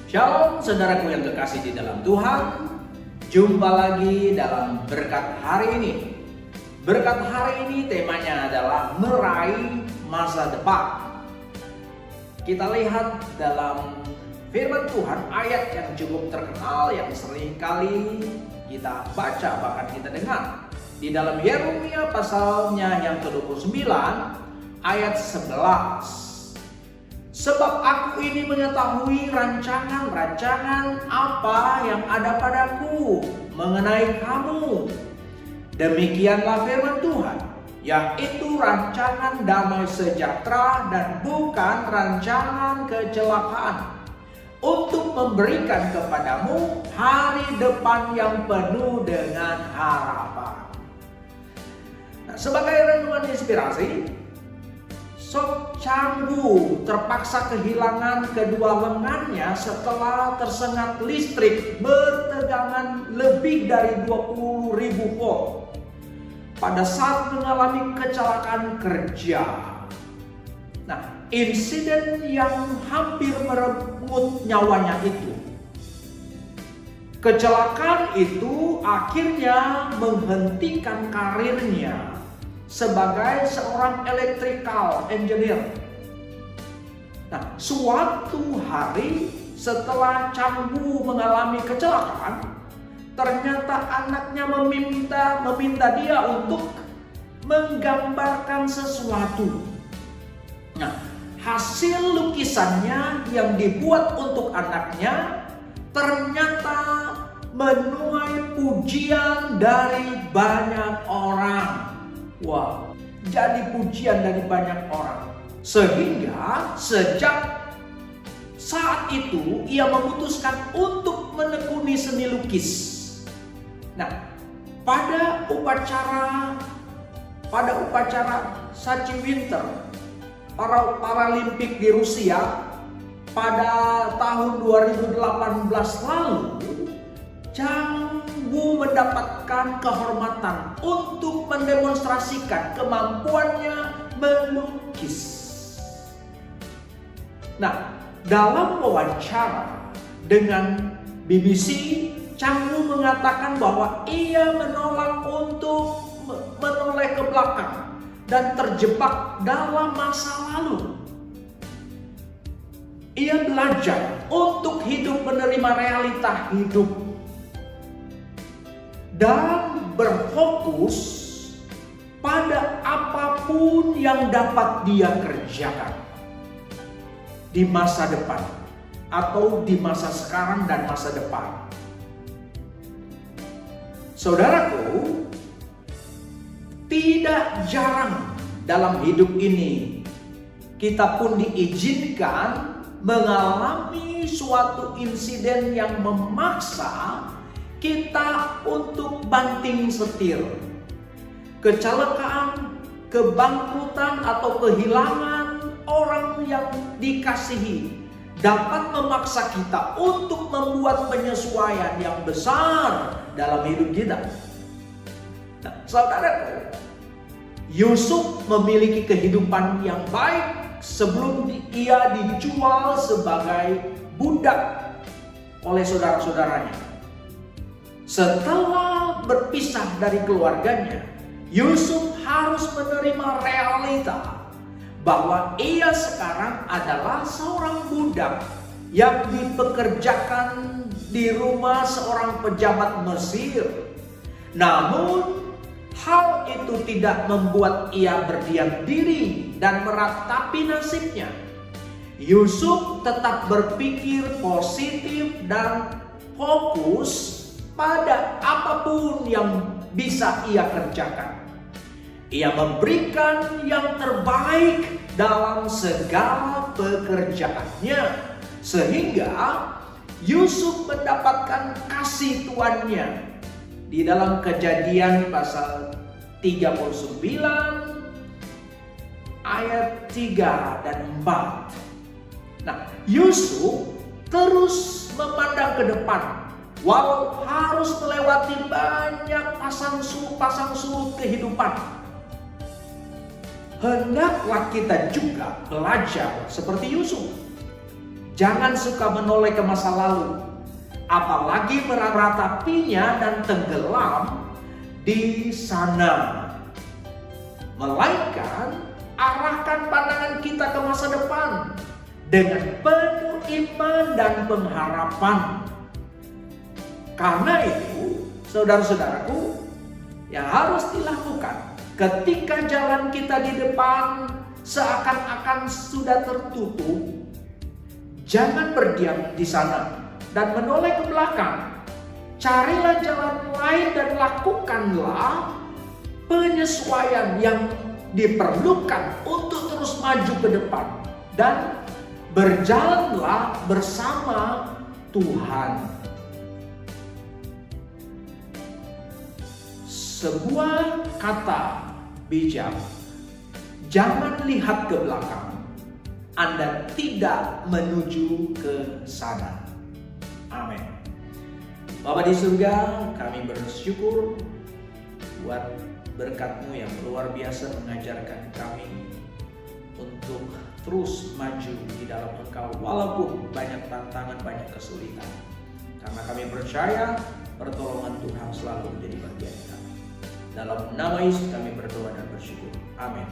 Shalom saudaraku yang terkasih di dalam Tuhan. Jumpa lagi dalam berkat hari ini. Berkat hari ini temanya adalah meraih masa depan. Kita lihat dalam firman Tuhan ayat yang cukup terkenal yang sering kali kita baca bahkan kita dengar. Di dalam Yeremia pasalnya yang ke-29 ayat 11. Sebab aku ini mengetahui rancangan-rancangan apa yang ada padaku mengenai kamu. Demikianlah firman Tuhan, yaitu rancangan damai sejahtera dan bukan rancangan kecelakaan, untuk memberikan kepadamu hari depan yang penuh dengan harapan. Nah, sebagai renungan inspirasi, Sok Canggu terpaksa kehilangan kedua lengannya setelah tersengat listrik bertegangan lebih dari 20.000 volt pada saat mengalami kecelakaan kerja. Nah, insiden yang hampir merenggut nyawanya itu. Kecelakaan itu akhirnya menghentikan karirnya sebagai seorang electrical engineer. Nah, suatu hari setelah Canggu mengalami kecelakaan, ternyata anaknya meminta dia untuk menggambarkan sesuatu. Nah, hasil lukisannya yang dibuat untuk anaknya ternyata menuai pujian dari banyak orang. Wah, jadi pujian dari banyak orang. Sehingga sejak saat itu ia memutuskan untuk menekuni seni lukis. Nah, pada upacara Sochi Winter Paralimpik di Rusia pada tahun 2018 lalu, Canggu mendapatkan kehormatan untuk mendemonstrasikan kemampuannya melukis. Nah, dalam wawancara dengan BBC, Canggu mengatakan bahwa ia menolak untuk menoleh ke belakang dan terjebak dalam masa lalu. Ia belajar untuk hidup menerima realita hidup dan berfokus pada apapun yang dapat dia kerjakan di masa depan atau di masa sekarang dan masa depan. Saudaraku, tidak jarang dalam hidup ini kita pun diizinkan mengalami suatu insiden yang memaksa kita untuk banting setir. Kecelakaan, kebangkrutan atau kehilangan orang yang dikasihi dapat memaksa kita untuk membuat penyesuaian yang besar dalam hidup kita. Nah, saudara, Yusuf memiliki kehidupan yang baik sebelum ia dijual sebagai budak oleh saudara-saudaranya. Setelah berpisah dari keluarganya, Yusuf harus menerima realita bahwa ia sekarang adalah seorang budak yang dipekerjakan di rumah seorang pejabat Mesir. Namun, hal itu tidak membuat ia berdiam diri dan meratapi nasibnya. Yusuf tetap berpikir positif dan fokus pada apapun yang bisa ia kerjakan. Ia memberikan yang terbaik dalam segala pekerjaannya, sehingga Yusuf mendapatkan kasih tuannya. Di dalam Kejadian pasal 39 ayat 3 dan 4. Nah, Yusuf terus memandang ke depan. Walau harus melewati banyak pasang surut kehidupan, hendaklah kita juga belajar seperti Yusuf. Jangan suka menoleh ke masa lalu, apalagi meratapinya dan tenggelam di sana. Melainkan arahkan pandangan kita ke masa depan dengan penuh iman dan pengharapan. Karena itu, saudara-saudaraku, yang harus dilakukan ketika jalan kita di depan seakan-akan sudah tertutup, jangan berdiam di sana dan menoleh ke belakang. Carilah jalan lain dan lakukanlah penyesuaian yang diperlukan untuk terus maju ke depan. Dan berjalanlah bersama Tuhan. Sebuah kata bijak, jangan lihat ke belakang. Anda tidak menuju ke sana. Amin. Bapa di surga, kami bersyukur buat berkat-Mu yang luar biasa mengajarkan kami untuk terus maju di dalam Engkau walaupun banyak tantangan, banyak kesulitan. Karena kami percaya pertolongan Tuhan selalu menjadi bagian kami. Dalam nama Yesus kami berdoa dan bersyukur. Amin.